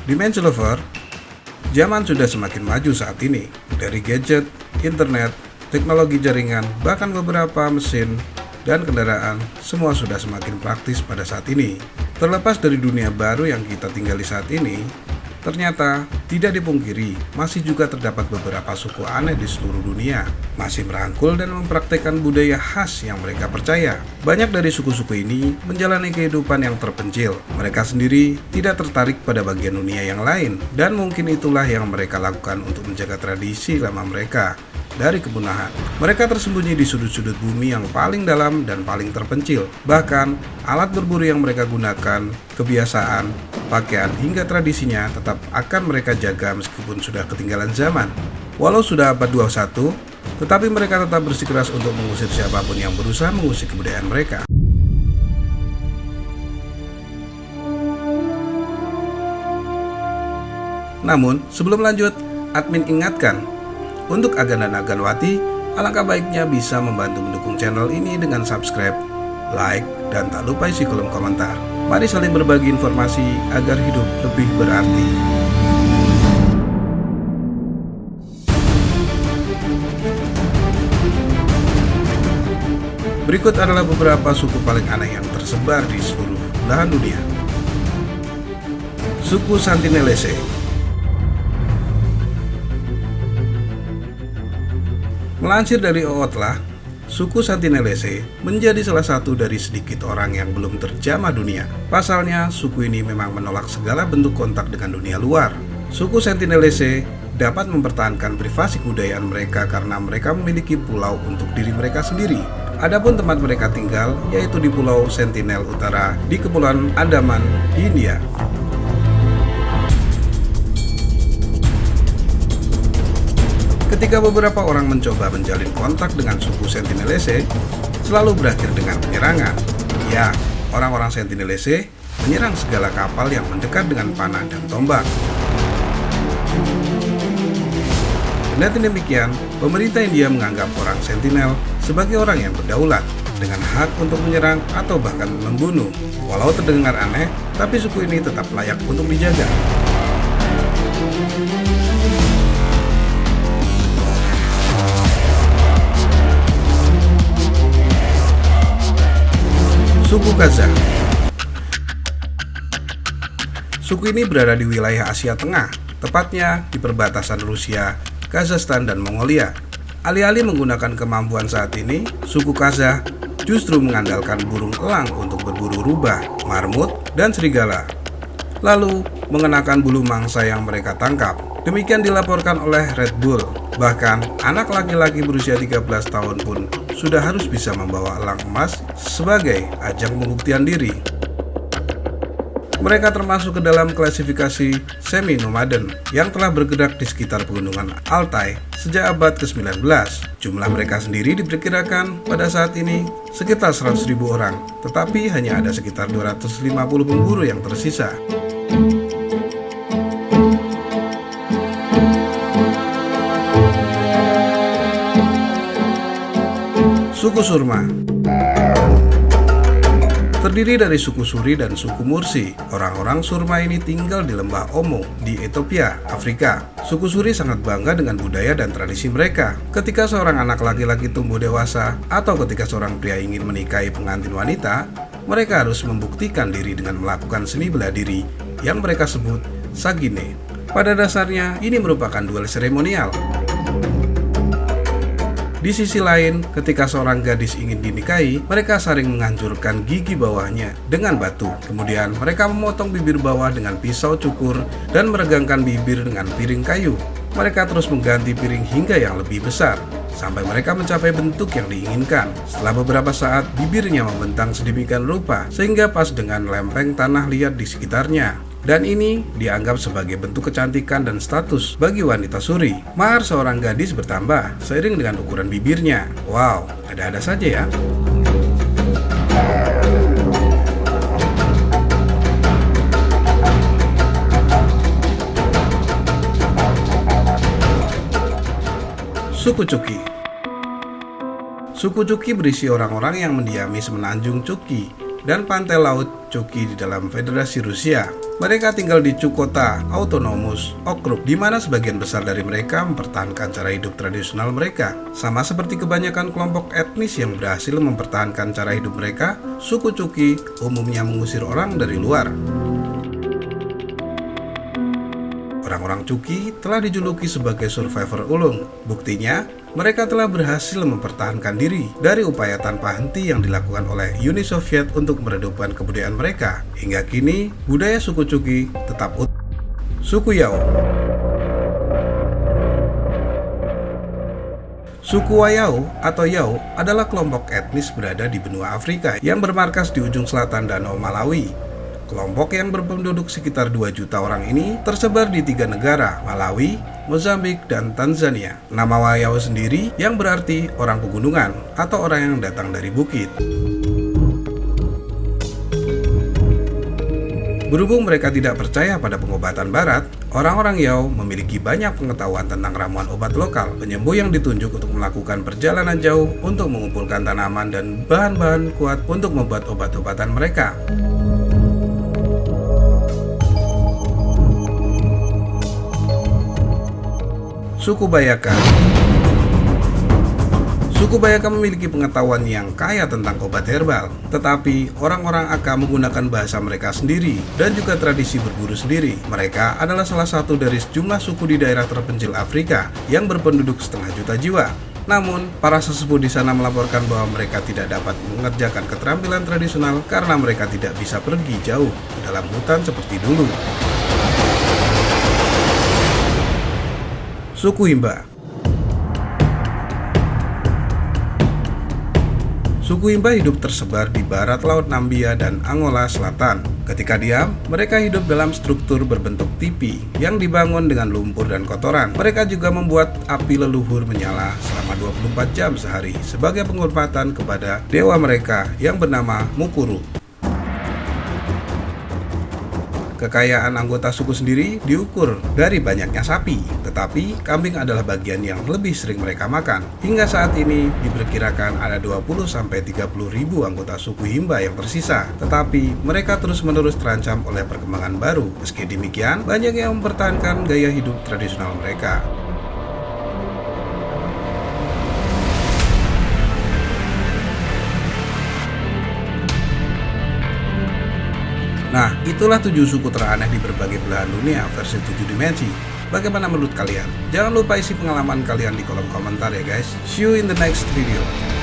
Dimensi Lover, zaman sudah semakin maju saat ini. Dari gadget, internet, teknologi jaringan, bahkan beberapa mesin dan kendaraan, semua sudah semakin praktis pada saat ini. Terlepas dari dunia baru yang kita tinggali saat ini, ternyata tidak dipungkiri masih juga terdapat beberapa suku aneh di seluruh dunia, masih merangkul dan mempraktekkan budaya khas yang mereka percaya. Banyak dari suku-suku ini menjalani kehidupan yang terpencil. Mereka sendiri tidak tertarik pada bagian dunia yang lain, dan mungkin itulah yang mereka lakukan untuk menjaga tradisi lama mereka dari kepunahan. Mereka tersembunyi di sudut-sudut bumi yang paling dalam dan paling terpencil. Bahkan, alat berburu yang mereka gunakan, kebiasaan, pakaian, hingga tradisinya tetap akan mereka jaga meskipun sudah ketinggalan zaman. Walau sudah abad 21, tetapi mereka tetap bersikeras untuk mengusir siapapun yang berusaha mengusir kebudayaan mereka. Namun, sebelum lanjut, admin ingatkan, untuk Agan dan Aganwati, alangkah baiknya bisa membantu mendukung channel ini dengan subscribe, like, dan tak lupa isi kolom komentar. Mari saling berbagi informasi agar hidup lebih berarti. Berikut adalah beberapa suku paling aneh yang tersebar di seluruh belahan dunia. Suku Santinelese. Melansir dari Ootla, suku Santinelese menjadi salah satu dari sedikit orang yang belum terjamah dunia. Pasalnya, suku ini memang menolak segala bentuk kontak dengan dunia luar. Suku Santinelese dapat mempertahankan privasi kebudayaan mereka karena mereka memiliki pulau untuk diri mereka sendiri. Adapun tempat mereka tinggal yaitu di Pulau Sentinel Utara di Kepulauan Andaman di India. Ketika beberapa orang mencoba menjalin kontak dengan suku Sentinelese, selalu berakhir dengan penyerangan. Ya, orang-orang Sentinelese menyerang segala kapal yang mendekat dengan panah dan tombak. Kendati demikian, pemerintah India menganggap orang Sentinel sebagai orang yang berdaulat, dengan hak untuk menyerang atau bahkan membunuh. Walau terdengar aneh, tapi suku ini tetap layak untuk dijaga. Suku Khazar. Suku ini berada di wilayah Asia Tengah, tepatnya di perbatasan Rusia, Kazakhstan, dan Mongolia. Alih-alih menggunakan kemampuan saat ini, suku Khazar justru mengandalkan burung elang untuk berburu rubah, marmut, dan serigala, lalu mengenakan bulu mangsa yang mereka tangkap. Demikian dilaporkan oleh Red Bull. Bahkan, anak laki-laki berusia 13 tahun pun sudah harus bisa membawa elang emas sebagai ajang pembuktian diri. Mereka termasuk ke dalam klasifikasi semi-nomaden yang telah bergerak di sekitar pegunungan Altai sejak abad ke-19. Jumlah mereka sendiri diperkirakan pada saat ini sekitar 100.000 orang, tetapi hanya ada sekitar 250 pemburu yang tersisa. Suku Surma terdiri dari suku Suri dan suku Mursi. Orang-orang Surma ini tinggal di lembah Omo di Ethiopia, Afrika. Suku Suri sangat bangga dengan budaya dan tradisi mereka. Ketika seorang anak laki-laki tumbuh dewasa atau ketika seorang pria ingin menikahi pengantin wanita, mereka harus membuktikan diri dengan melakukan seni bela diri yang mereka sebut sagine. Pada dasarnya, ini merupakan duel seremonial. Di sisi lain, ketika seorang gadis ingin dinikahi, mereka saling menghancurkan gigi bawahnya dengan batu. Kemudian mereka memotong bibir bawah dengan pisau cukur dan meregangkan bibir dengan piring kayu. Mereka terus mengganti piring hingga yang lebih besar, sampai mereka mencapai bentuk yang diinginkan. Setelah beberapa saat, bibirnya membentang sedemikian rupa, sehingga pas dengan lempeng tanah liat di sekitarnya. Dan ini dianggap sebagai bentuk kecantikan dan status bagi wanita Suri. Mahar seorang gadis bertambah seiring dengan ukuran bibirnya. Wow, ada-ada saja ya. Suku Chuki. Suku Chuki berisi orang-orang yang mendiami semenanjung Chuki dan pantai laut Chuky di dalam Federasi Rusia. Mereka tinggal di Chukota Autonomous Okrug, di mana sebagian besar dari mereka mempertahankan cara hidup tradisional mereka. Sama seperti kebanyakan kelompok etnis yang berhasil mempertahankan cara hidup mereka, suku Chuky umumnya mengusir orang dari luar. Orang-orang Chuky telah dijuluki sebagai survivor ulung. Buktinya, mereka telah berhasil mempertahankan diri dari upaya tanpa henti yang dilakukan oleh Uni Soviet untuk meredupkan kebudayaan mereka. Hingga kini, budaya suku Chuky tetap utuh. Suku Yao. Suku Wayao atau Yao adalah kelompok etnis berada di benua Afrika yang bermarkas di ujung selatan Danau Malawi. Kelompok yang berpenduduk sekitar 2 juta orang ini tersebar di 3 negara, Malawi, Mozambik, dan Tanzania. Nama Wayao sendiri yang berarti orang pegunungan atau orang yang datang dari bukit. Berhubung mereka tidak percaya pada pengobatan barat, orang-orang Yao memiliki banyak pengetahuan tentang ramuan obat lokal, penyembuh yang ditunjuk untuk melakukan perjalanan jauh untuk mengumpulkan tanaman dan bahan-bahan kuat untuk membuat obat-obatan mereka. Suku Bayaka. Suku Bayaka memiliki pengetahuan yang kaya tentang obat herbal, tetapi orang-orang Aka menggunakan bahasa mereka sendiri dan juga tradisi berburu sendiri. Mereka adalah salah satu dari sejumlah suku di daerah terpencil Afrika yang berpenduduk setengah juta jiwa. Namun, para sesepuh di sana melaporkan bahwa mereka tidak dapat mengerjakan keterampilan tradisional karena mereka tidak bisa pergi jauh ke dalam hutan seperti dulu. Suku Himba. Suku Himba hidup tersebar di barat Laut Nambia dan Angola Selatan. Ketika diam, mereka hidup dalam struktur berbentuk tipi yang dibangun dengan lumpur dan kotoran. Mereka juga membuat api leluhur menyala selama 24 jam sehari sebagai penghormatan kepada dewa mereka yang bernama Mukuru. Kekayaan anggota suku sendiri diukur dari banyaknya sapi, tetapi kambing adalah bagian yang lebih sering mereka makan. Hingga saat ini diperkirakan ada 20-30 ribu anggota suku Himba yang tersisa, tetapi mereka terus-menerus terancam oleh perkembangan baru. Meski demikian, banyak yang mempertahankan gaya hidup tradisional mereka. Nah, itulah 7 suku teraneh di berbagai belahan dunia versi 7 dimensi. Bagaimana menurut kalian? Jangan lupa isi pengalaman kalian di kolom komentar ya guys. See you in the next video.